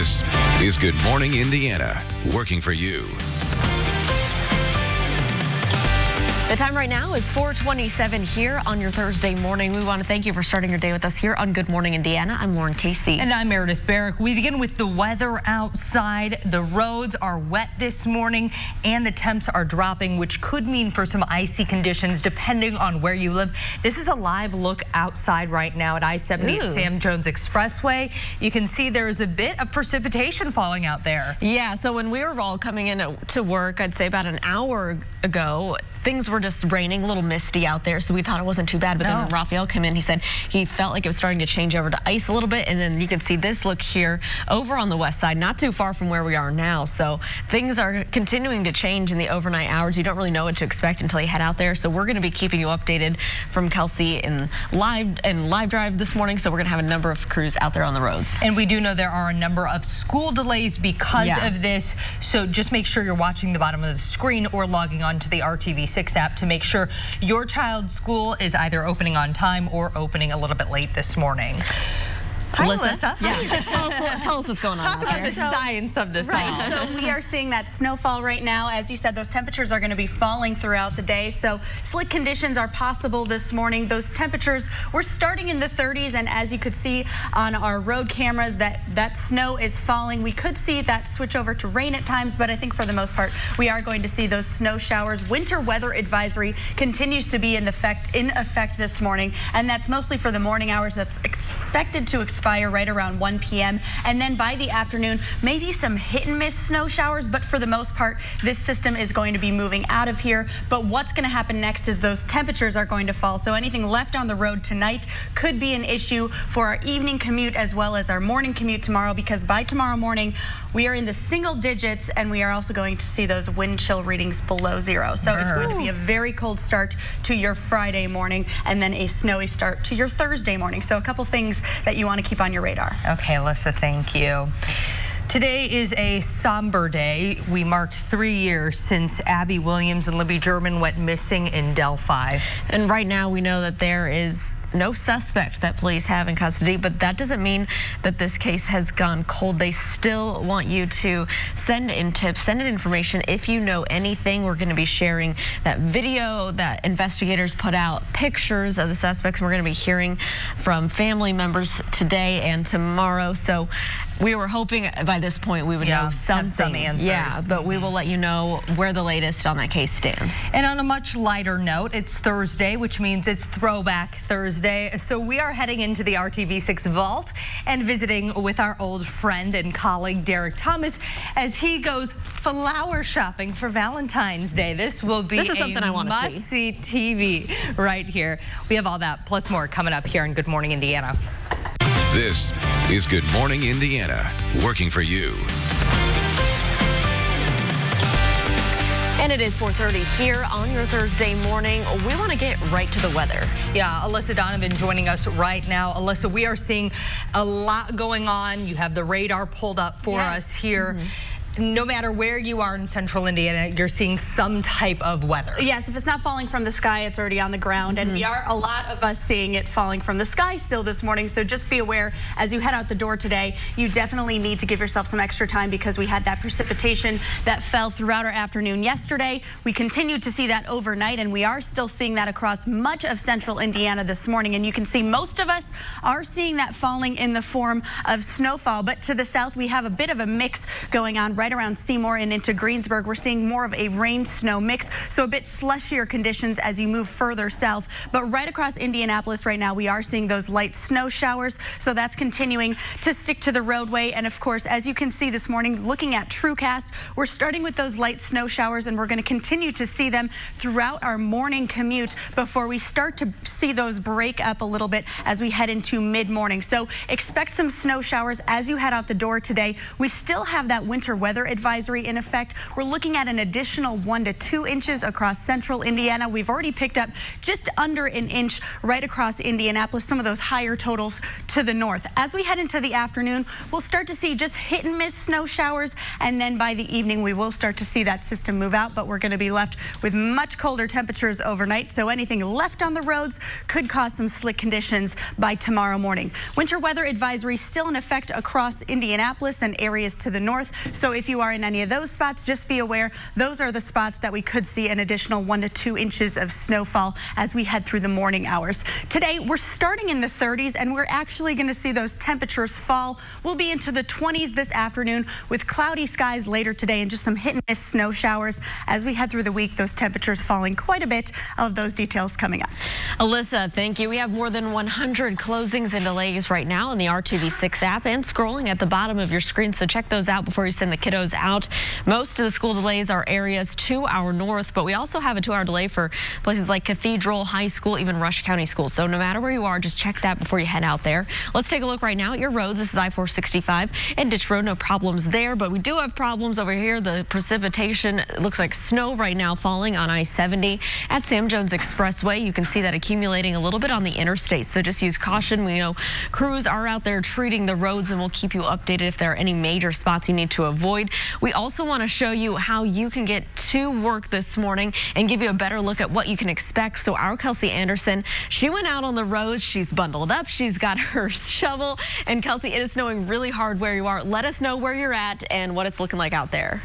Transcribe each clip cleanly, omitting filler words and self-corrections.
This is Good Morning Indiana, working for you. The time right now is 4:27 here on your Thursday morning. We want to thank you for starting your day with us here on Good Morning Indiana. I'm Lauren Casey. And I'm Meredith Barrick. We begin with the weather outside. The roads are wet this morning and the temps are dropping, which could mean for some icy conditions depending on where you live. This is a live look outside right now at I-70 at Sam Jones Expressway. You can see there is a bit of precipitation falling out there. Yeah, so when we were all coming in to work, I'd say about an hour ago, things were just raining, a little misty out there, so we thought it wasn't too bad. But then when Raphael came in, he said he felt like it was starting to change over to ice a little bit. And then you can see this look here over on the west side, not too far from where we are now. So things are continuing to change in the overnight hours. You don't really know what to expect until you head out there. So we're going to be keeping you updated from Kelsey in live drive this morning. So we're going to have a number of crews out there on the roads. And we do know there are a number of school delays because of this. So just make sure you're watching the bottom of the screen or logging on to the RTV6 app to make sure your child's school is either opening on time or opening a little bit late this morning. Hi, Alyssa. Yeah. Tell us what's going on. Talk about the science of this. Right. So we are seeing that snowfall right now. As you said, those temperatures are going to be falling throughout the day. So slick conditions are possible this morning. Those temperatures were starting in the 30s, and as you could see on our road cameras, that snow is falling. We could see that switch over to rain at times, but I think for the most part, we are going to see those snow showers. Winter weather advisory continues to be in effect this morning, and that's mostly for the morning hours. That's expected to expire right around 1 p.m. And then by the afternoon, maybe some hit and miss snow showers, but for the most part, this system is going to be moving out of here. But what's going to happen next is those temperatures are going to fall. So anything left on the road tonight could be an issue for our evening commute as well as our morning commute tomorrow, because by tomorrow morning, we are in the single digits, and we are also going to see those wind chill readings below zero. So it's going to be a very cold start to your Friday morning and then a snowy start to your Thursday morning. So a couple things that you want to keep on your radar. Okay, Alyssa, thank you. Today is a somber day. We marked 3 years since Abby Williams and Libby German went missing in Delphi. And right now we know that there is no suspect that police have in custody, but that doesn't mean that this case has gone cold. They still want you to send in tips, send in information if you know anything. We're going to be sharing that video that investigators put out, pictures of the suspects. We're going to be hearing from family members today and tomorrow. So we were hoping by this point we would know something. Have some answers. Yeah, but we will let you know where the latest on that case stands. And on a much lighter note, it's Thursday, which means it's Throwback Thursday. So we are heading into the RTV6 vault and visiting with our old friend and colleague Derek Thomas as he goes flower shopping for Valentine's Day. This will be something I want to see. must-see TV right here. We have all that plus more coming up here on Good Morning Indiana. This is Good Morning Indiana, working for you. And it is 4:30 here on your Thursday morning. We want to get right to the weather. Yeah, Alyssa Donovan joining us right now. Alyssa, we are seeing a lot going on. You have the radar pulled up for us here. No matter where you are in central Indiana, you're seeing some type of weather. Yes, if it's not falling from the sky, it's already on the ground. And we are, a lot of us, seeing it falling from the sky still this morning. So just be aware as you head out the door today, you definitely need to give yourself some extra time, because we had that precipitation that fell throughout our afternoon yesterday. We continued to see that overnight, and we are still seeing that across much of central Indiana this morning. And you can see most of us are seeing that falling in the form of snowfall. But to the south, we have a bit of a mix going on right around Seymour and into Greensburg. We're seeing more of a rain-snow mix, so a bit slushier conditions as you move further south. But right across Indianapolis right now, we are seeing those light snow showers, so that's continuing to stick to the roadway. And of course, as you can see this morning, looking at TrueCast, we're starting with those light snow showers, and we're going to continue to see them throughout our morning commute before we start to see those break up a little bit as we head into mid-morning. So expect some snow showers as you head out the door today. We still have that winter weather weather advisory in effect. We're looking at an additional 1 to 2 inches across central Indiana. We've already picked up just under an inch right across Indianapolis, some of those higher totals to the north. As we head into the afternoon, we'll start to see just hit and miss snow showers, and then by the evening we will start to see that system move out, but we're going to be left with much colder temperatures overnight, so anything left on the roads could cause some slick conditions by tomorrow morning. Winter weather advisory still in effect across Indianapolis and areas to the north, so if you are in any of those spots, just be aware those are the spots that we could see an additional 1 to 2 inches of snowfall as we head through the morning hours. Today we're starting in the 30s, and we're actually going to see those temperatures fall. We'll be into the 20s this afternoon with cloudy skies later today and just some hit and miss snow showers. As we head through the week, those temperatures falling quite a bit. All of those details coming up. Alyssa, thank you. We have more than 100 closings and delays right now in the RTV6 app and scrolling at the bottom of your screen, so check those out before you send the kiddos out. Most of the school delays are areas to our north, but we also have a 2-hour delay for places like Cathedral, High School, even Rush County Schools. So no matter where you are, just check that before you head out there. Let's take a look right now at your roads. This is I-465 and Ditch Road. No problems there, but we do have problems over here. The precipitation, it looks like snow right now falling on I-70 at Sam Jones Expressway. You can see that accumulating a little bit on the interstate, so just use caution. We know crews are out there treating the roads, and we'll keep you updated if there are any major spots you need to avoid. We also want to show you how you can get to work this morning and give you a better look at what you can expect. So our Kelsey Anderson, she went out on the roads. She's bundled up. She's got her shovel. And Kelsey, it is snowing really hard where you are. Let us know where you're at and what it's looking like out there.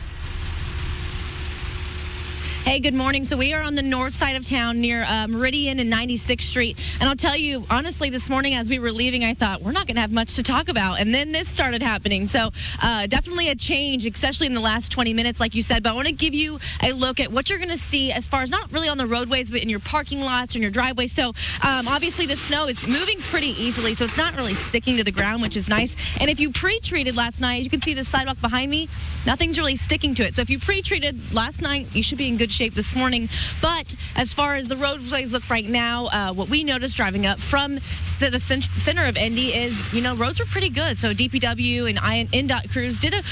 Hey, good morning. So we are on the north side of town near Meridian and 96th Street. And I'll tell you, honestly, this morning as we were leaving, I thought we're not going to have much to talk about. And then this started happening. So definitely a change, especially in the last 20 minutes, like you said. But I want to give you a look at what you're going to see as far as not really on the roadways, but in your parking lots and your driveways. So obviously the snow is moving pretty easily, so it's not really sticking to the ground, which is nice. And if you pre-treated last night, you can see the sidewalk behind me, nothing's really sticking to it. So if you pre-treated last night, you should be in good shape this morning. But as far as the roadways look right now, what we noticed driving up from the center of Indy is, roads are pretty good. So DPW and INDOT crews did a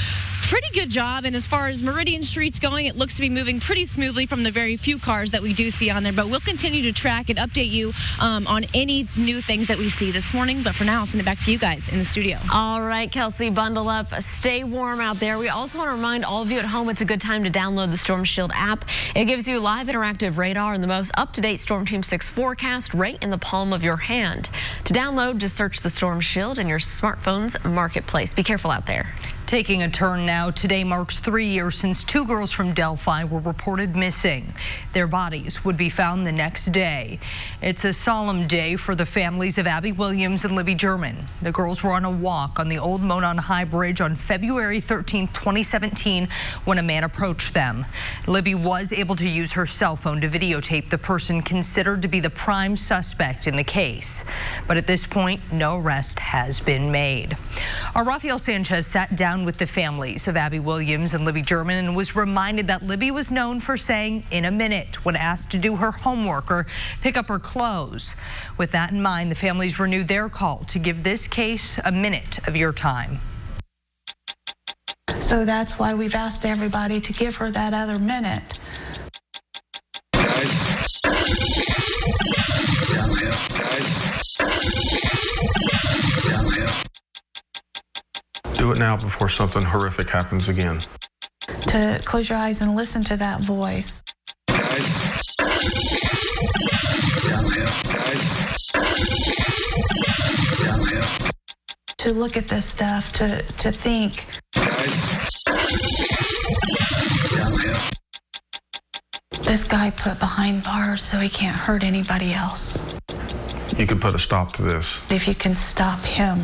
pretty good job. And as far as Meridian Street's going, it looks to be moving pretty smoothly from the very few cars that we do see on there. But we'll continue to track and update you on any new things that we see this morning. But for now, I'll send it back to you guys in the studio. All right, Kelsey, bundle up. Stay warm out there. We also want to remind all of you at home it's a good time to download the Storm Shield app. It gives you live interactive radar and the most up-to-date Storm Team 6 forecast right in the palm of your hand. To download, just search the Storm Shield in your smartphone's marketplace. Be careful out there. Taking a turn now, today marks 3 years since 2 girls from Delphi were reported missing. Their bodies would be found the next day. It's a solemn day for the families of Abby Williams and Libby German. The girls were on a walk on the old Monon High Bridge on February 13, 2017, when a man approached them. Libby was able to use her cell phone to videotape the person considered to be the prime suspect in the case. But at this point, no arrest has been made. Our Rafael Sanchez sat down with the families of Abby Williams and Libby German and was reminded that Libby was known for saying "in a minute" when asked to do her homework or pick up her clothes. With that in mind, the families renewed their call to give this case a minute of your time. So that's why we've asked everybody to give her that other minute. Do it now before something horrific happens again. To close your eyes and listen to that voice. To look at this stuff, to think. This guy put behind bars so he can't hurt anybody else. You can put a stop to this. If you can stop him.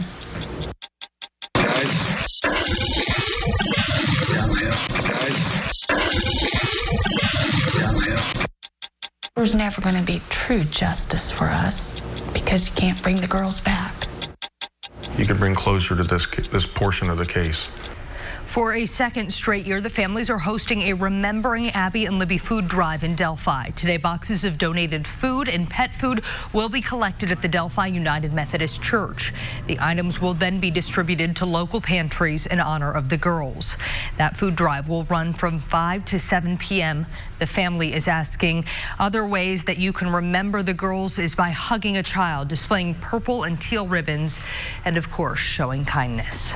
There's never going to be true justice for us because you can't bring the girls back. You can bring closure to this portion of the case. For a second straight year, the families are hosting a Remembering Abby and Libby food drive in Delphi. Today, boxes of donated food and pet food will be collected at the Delphi United Methodist Church. The items will then be distributed to local pantries in honor of the girls. That food drive will run from 5 to 7 p.m. The family is asking other ways that you can remember the girls is by hugging a child, displaying purple and teal ribbons, and of course, showing kindness.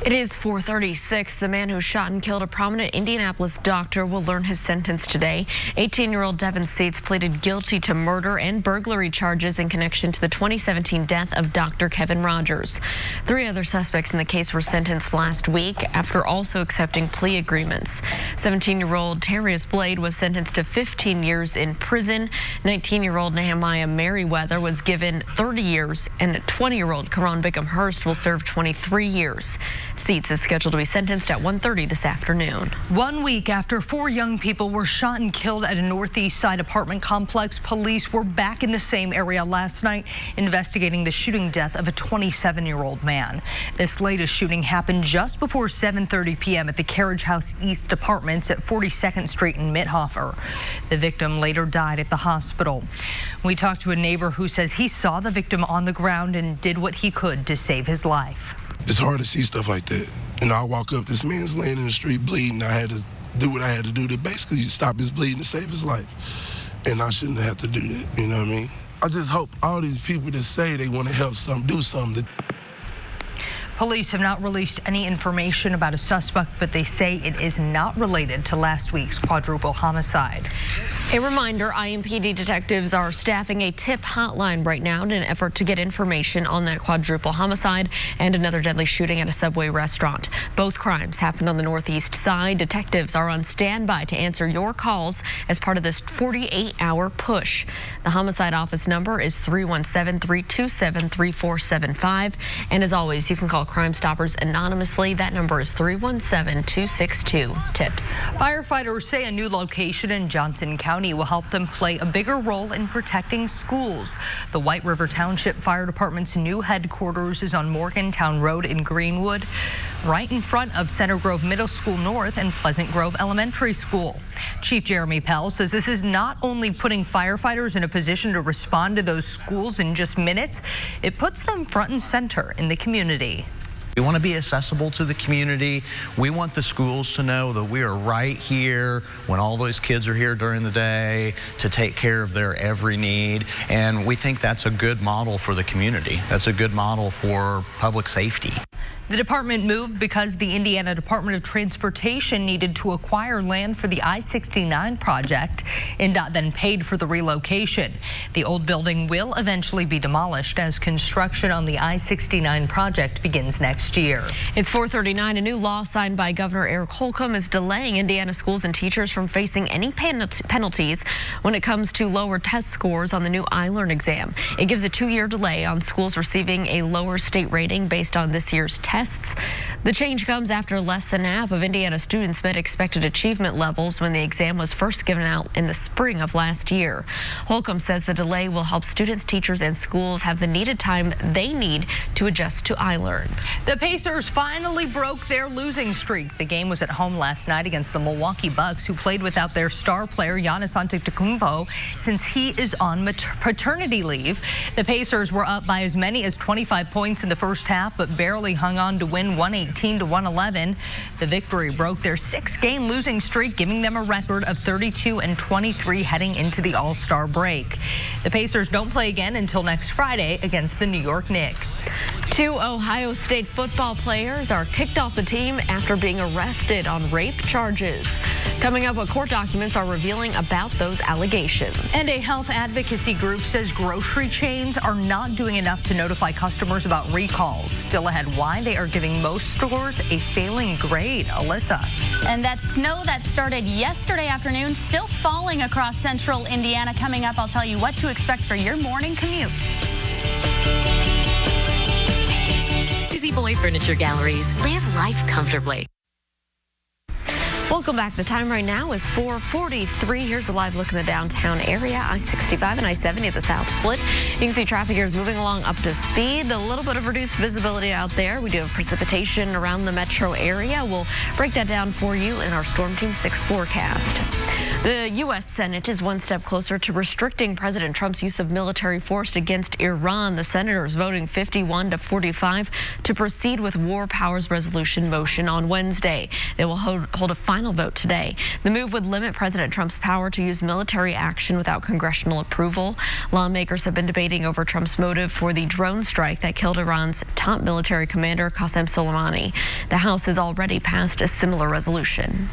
It is 4:36. The man who shot and killed a prominent Indianapolis doctor will learn his sentence today. 18-year-old Devin Seats pleaded guilty to murder and burglary charges in connection to the 2017 death of Dr. Kevin Rogers. 3 other suspects in the case were sentenced last week after also accepting plea agreements. 17-year-old Terrius Blade was sentenced to 15 years in prison. 19-year-old Nehemiah Merriweather was given 30 years, and 20-year-old Karan Bickham Hurst will serve 23 years. Seats is scheduled to be sentenced at 1:30 this afternoon. 1 week after 4 young people were shot and killed at a Northeast Side apartment complex, police were back in the same area last night investigating the shooting death of a 27-year-old man. This latest shooting happened just before 7:30 p.m. at the Carriage House East Apartments at 42nd Street in Mithofer. The victim later died at the hospital. We talked to a neighbor who says he saw the victim on the ground and did what he could to save his life. It's hard to see stuff like that. I walk up, this man's laying in the street bleeding. I had to do what I had to do to basically stop his bleeding and save his life. And I shouldn't have to do that, you know what I mean? I just hope all these people that say they want to help do something. Police have not released any information about a suspect, but they say it is not related to last week's quadruple homicide. A reminder, IMPD detectives are staffing a tip hotline right now in an effort to get information on that quadruple homicide and another deadly shooting at a Subway restaurant. Both crimes happened on the Northeast Side. Detectives are on standby to answer your calls as part of this 48-hour push. The homicide office number is 317-327-3475. And as always, you can call Crime Stoppers anonymously. That number is 317-262-TIPS. Firefighters say a new location in Johnson County will help them play a bigger role in protecting schools. The White River Township Fire Department's new headquarters is on Morgantown Road in Greenwood, right in front of Center Grove Middle School North and Pleasant Grove Elementary School. Chief Jeremy Pell says this is not only putting firefighters in a position to respond to those schools in just minutes, it puts them front and center in the community. We want to be accessible to the community. We want the schools to know that we are right here when all those kids are here during the day to take care of their every need. And we think that's a good model for the community. That's a good model for public safety. The department moved because the Indiana Department of Transportation needed to acquire land for the I-69 project. INDOT then paid for the relocation. The old building will eventually be demolished as construction on the I-69 project begins next year. It's 4:39. A new law signed by Governor Eric Holcomb is delaying Indiana schools and teachers from facing any penalties when it comes to lower test scores on the new iLearn exam. It gives a 2-year delay on schools receiving a lower state rating based on this year's tests. The change comes after less than half of Indiana students met expected achievement levels when the exam was first given out in the spring of last year. Holcomb says the delay will help students, teachers, and schools have the needed time they need to adjust to iLearn. The Pacers finally broke their losing streak. The game was at home last night against the Milwaukee Bucks, who played without their star player Giannis Antetokounmpo since he is on paternity leave. The Pacers were up by as many as 25 points in the first half, but barely hung on to win 118-111. The victory broke their 6-game losing streak, giving them a record of 32-23 heading into the All-Star break. The Pacers don't play again until next Friday against the New York Knicks. 2 Ohio State football players are kicked off the team after being arrested on rape charges. Coming up, what court documents are revealing about those allegations. And a health advocacy group says grocery chains are not doing enough to notify customers about recalls. Still ahead, why they are giving most stores a failing grade. Alyssa. And that snow that started yesterday afternoon still falling across central Indiana. Coming up, I'll tell you what to expect for your morning commute. Easy Boy Furniture Galleries. Live life comfortably. Welcome back. The time right now is 4:43. Here's a live look in the downtown area. I-65 and I-70 at the south split. You can see traffic here is moving along up to speed. A little bit of reduced visibility out there. We do have precipitation around the metro area. We'll break that down for you in our Storm Team 6 forecast. The U.S. Senate is one step closer to restricting President Trump's use of military force against Iran. The senators voting 51-45 to proceed with war powers resolution motion on Wednesday. They will hold a final vote today. The move would limit President Trump's power to use military action without congressional approval. Lawmakers have been debating over Trump's motive for the drone strike that killed Iran's top military commander, Qasem Soleimani. The House has already passed a similar resolution.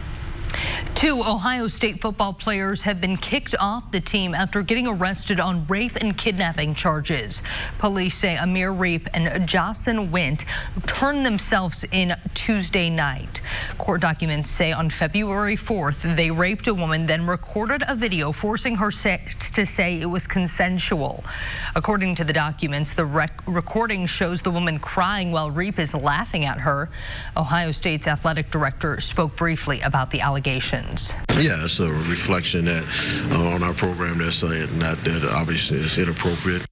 2 Ohio State football players have been kicked off the team after getting arrested on rape and kidnapping charges. Police say Amir Reep and Jocelyn Wint turned themselves in Tuesday night. Court documents say on February 4th, they raped a woman, then recorded a video forcing her to say it was consensual. According to the documents, the recording shows the woman crying while Reep is laughing at her. Ohio State's athletic director spoke briefly about the allegations. Yeah, it's a reflection that on our program that's saying that obviously is inappropriate.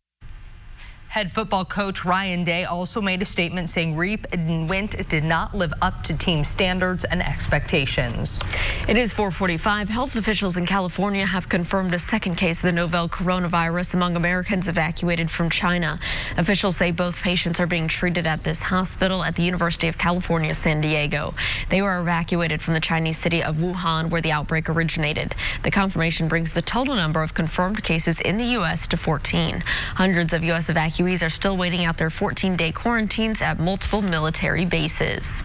Head football coach Ryan Day also made a statement saying Reep and Wint did not live up to team standards and expectations. It is 4:45. Health officials in California have confirmed a second case of the novel coronavirus among Americans evacuated from China. Officials say both patients are being treated at this hospital at the University of California, San Diego. They were evacuated from the Chinese city of Wuhan, where the outbreak originated. The confirmation brings the total number of confirmed cases in the U.S. to 14. Hundreds of U.S. evacuees are still waiting out their 14-day quarantines at multiple military bases.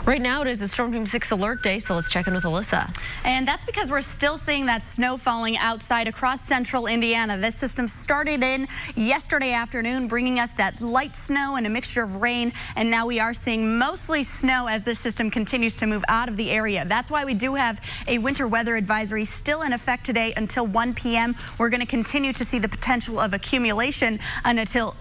Right now, it is a Storm Team 6 alert day, so let's check in with Alyssa. And that's because we're still seeing that snow falling outside across central Indiana. This system started in yesterday afternoon, bringing us that light snow and a mixture of rain, and now we are seeing mostly snow as this system continues to move out of the area. That's why we do have a winter weather advisory still in effect today until 1 p.m. We're going to continue to see the potential of accumulation until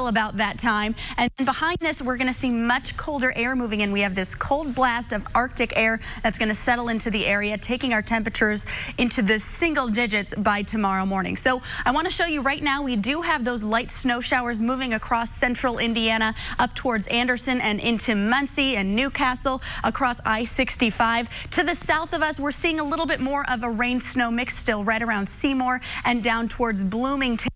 about that time. And behind this, we're going to see much colder air moving in. We have this cold blast of Arctic air that's going to settle into the area, taking our temperatures into the single digits by tomorrow morning. So I want to show you right now, we do have those light snow showers moving across central Indiana up towards Anderson and into Muncie and Newcastle across I-65. To the south of us, we're seeing a little bit more of a rain-snow mix still right around Seymour and down towards Bloomington.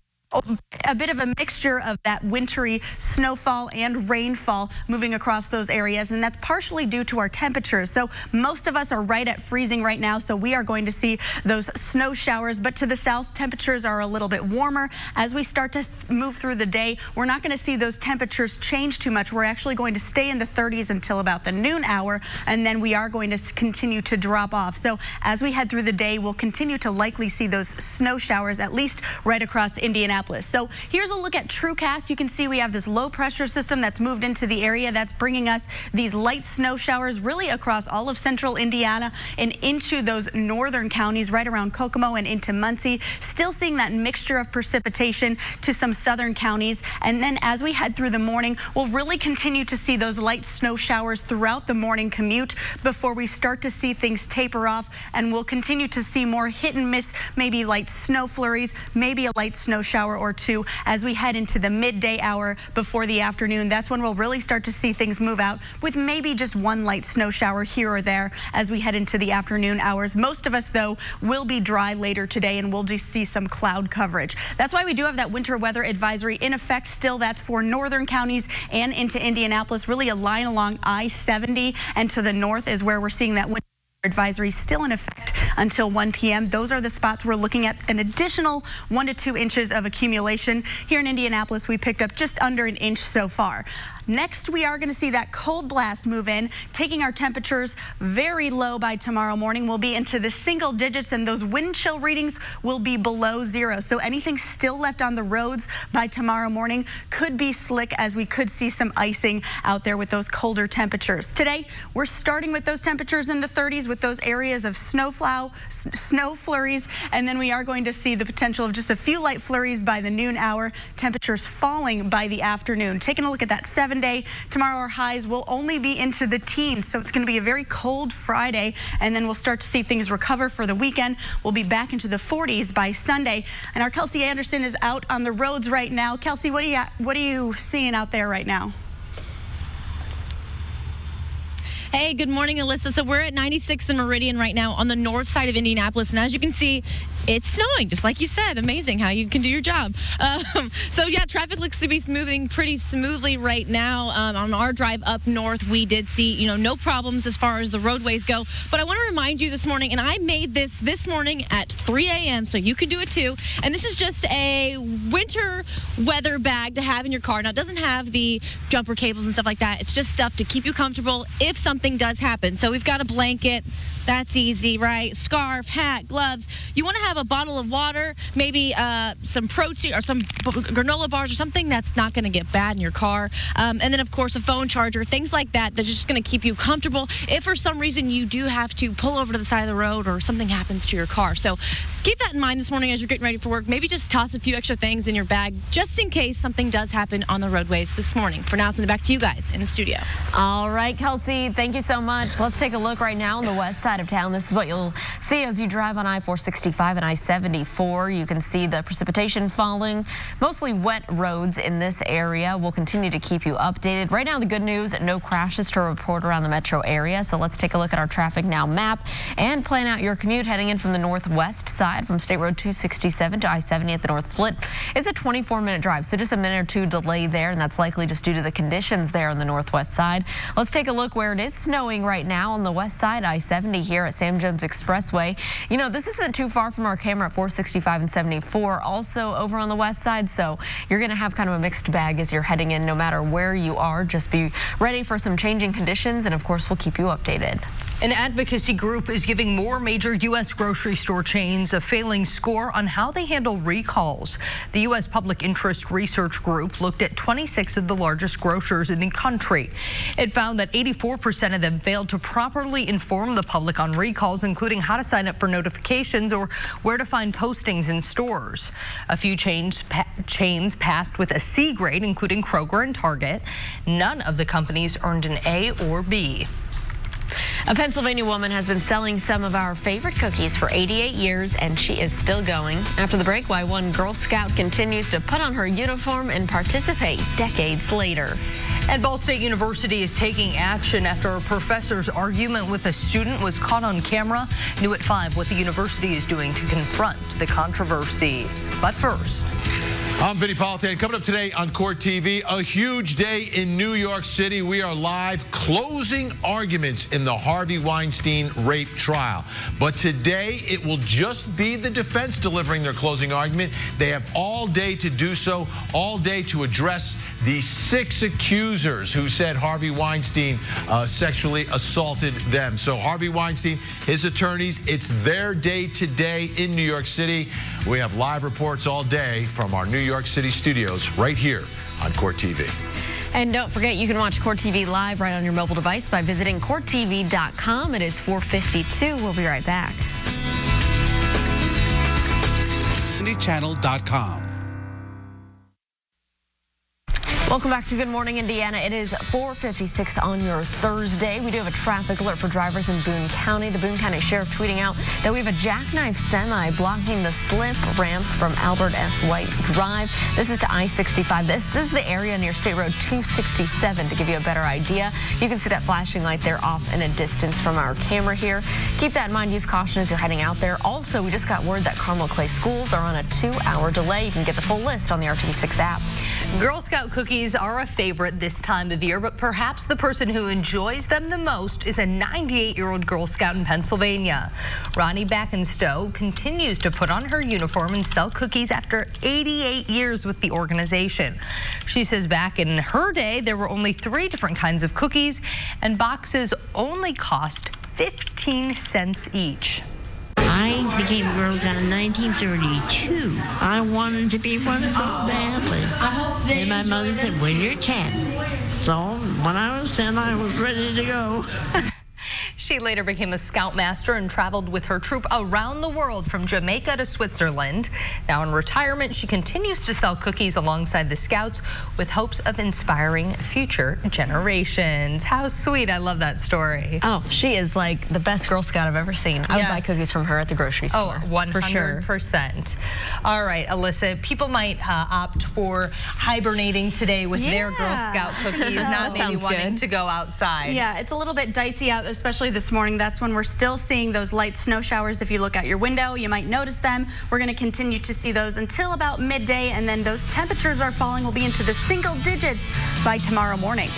A bit of a mixture of that wintry snowfall and rainfall moving across those areas, and that's partially due to our temperatures. So most of us are right at freezing right now, so we are going to see those snow showers. But to the south, temperatures are a little bit warmer. As we start to move through the day, we're not going to see those temperatures change too much. We're actually going to stay in the 30s until about the noon hour, and then we are going to continue to drop off. So as we head through the day, we'll continue to likely see those snow showers, at least right across Indianapolis. So here's a look at TrueCast. You can see we have this low pressure system that's moved into the area that's bringing us these light snow showers really across all of central Indiana and into those northern counties right around Kokomo and into Muncie. Still seeing that mixture of precipitation to some southern counties. And then as we head through the morning, we'll really continue to see those light snow showers throughout the morning commute before we start to see things taper off, and we'll continue to see more hit and miss, maybe light snow flurries, maybe a light snow shower or two as we head into the midday hour before the afternoon. That's when we'll really start to see things move out with maybe just one light snow shower here or there as we head into the afternoon hours. Most of us, though, will be dry later today, and we'll just see some cloud coverage. That's why we do have that winter weather advisory in effect still. That's for northern counties and into Indianapolis, really a line along I-70, and to the north is where we're seeing that winter advisory still in effect until 1 p.m. Those are the spots we're looking at an additional 1 to 2 inches of accumulation. Here in Indianapolis, we picked up just under an inch so far. Next, we are going to see that cold blast move in, taking our temperatures very low by tomorrow morning. We'll be into the single digits, and those wind chill readings will be below zero. So anything still left on the roads by tomorrow morning could be slick, as we could see some icing out there with those colder temperatures. Today, we're starting with those temperatures in the 30s with those areas of snowflower snow flurries, and then we are going to see the potential of just a few light flurries by the noon hour. Temperatures falling by the afternoon. Taking a look at that 7-day, tomorrow our highs will only be into the teens, so it's going to be a very cold Friday, and then we'll start to see things recover for the weekend. We'll be back into the 40s by Sunday. And our Kelsey Anderson is out on the roads right now. Kelsey, what are you seeing out there right now? Hey, good morning, Alyssa. So we're at 96th and Meridian right now on the north side of Indianapolis. And as you can see, it's snowing, just like you said. Amazing how you can do your job. So, yeah, traffic looks to be moving pretty smoothly right now. On our drive up north, we did see, no problems as far as the roadways go. But I want to remind you this morning, and I made this morning at 3 a.m., so you can do it too. And this is just a winter weather bag to have in your car. Now, it doesn't have the jumper cables and stuff like that. It's just stuff to keep you comfortable if something does happen. So we've got a blanket. That's easy, right? Scarf, hat, gloves. You want to have a bottle of water, maybe some protein or some granola bars or something that's not going to get bad in your car. And then, of course, a phone charger, things like that that's just going to keep you comfortable if for some reason you do have to pull over to the side of the road or something happens to your car. So keep that in mind this morning as you're getting ready for work. Maybe just toss a few extra things in your bag just in case something does happen on the roadways this morning. For now, send it back to you guys in the studio. All right, Kelsey, thank you so much. Let's take a look right now on the west side of town. This is what you'll see as you drive on I-465 and I-74. You can see the precipitation falling, mostly wet roads in this area. We'll continue to keep you updated. Right now, the good news, no crashes to report around the metro area. So let's take a look at our traffic now map and plan out your commute heading in from the northwest side from State Road 267 to I-70 at the north split. It's a 24-minute drive, so just a minute or two delay there, and that's likely just due to the conditions there on the northwest side. Let's take a look where it is snowing right now on the west side, I-70 here at Sam Jones Expressway. This isn't too far from our camera at 465 and 74, also over on the west side, so you're going to have kind of a mixed bag as you're heading in no matter where you are. Just be ready for some changing conditions, and of course, we'll keep you updated. An advocacy group is giving more major U.S. grocery store chains a failing score on how they handle recalls. The U.S. Public Interest Research Group looked at 26 of the largest grocers in the country. It found that 84% of them failed to properly inform the public on recalls, including how to sign up for notifications or where to find postings in stores. A few chains passed with a C grade, including Kroger and Target. None of the companies earned an A or B. A Pennsylvania woman has been selling some of our favorite cookies for 88 years, and she is still going. After the break, why one Girl Scout continues to put on her uniform and participate decades later. And Ball State University is taking action after a professor's argument with a student was caught on camera. New at 5 what the university is doing to confront the controversy. But first, I'm Vinny Politan. Coming up today on Court TV, a huge day in New York City. We are live closing arguments in the Harvey Weinstein rape trial. But today, it will just be the defense delivering their closing argument. They have all day to do so, all day to address the 6 accusers who said Harvey Weinstein sexually assaulted them. So Harvey Weinstein, his attorneys, it's their day today in New York City. We have live reports all day from our New York City studios right here on Court TV. And don't forget, you can watch Court TV live right on your mobile device by visiting CourtTV.com. It is 4:52. We'll be right back. Channel.com. Welcome back to Good Morning Indiana. It is 4:56 on your Thursday. We do have a traffic alert for drivers in Boone County. The Boone County Sheriff tweeting out that we have a jackknife semi blocking the slip ramp from Albert S. White Drive. This is to I-65. This is the area near State Road 267 to give you a better idea. You can see that flashing light there off in a distance from our camera here. Keep that in mind. Use caution as you're heading out there. Also, we just got word that Carmel Clay schools are on a 2-hour delay. You can get the full list on the RTV6 app. Girl Scout cookies are a favorite this time of year, but perhaps the person who enjoys them the most is a 98-year-old Girl Scout in Pennsylvania. Ronnie Backenstow continues to put on her uniform and sell cookies after 88 years with the organization. She says back in her day, there were only 3 different kinds of cookies, and boxes only cost 15 cents each. I became a Girl Scout in 1932. I wanted to be one so badly. And my mother said, when you're 10. So when I was 10, I was ready to go. She later became a scoutmaster and traveled with her troop around the world from Jamaica to Switzerland. Now in retirement, she continues to sell cookies alongside the scouts with hopes of inspiring future generations. How sweet. I love that story. Oh, she is like the best Girl Scout I've ever seen. I would buy cookies from her at the grocery store. Oh, 100%. For sure. All right, Alyssa, people might opt for hibernating today with their Girl Scout cookies, not maybe wanting to go outside. Yeah, it's a little bit dicey out, especially this morning. That's when we're still seeing those light snow showers. If you look out your window, you might notice them. We're going to continue to see those until about midday, and then those temperatures are falling. Will be into the single digits by tomorrow morning.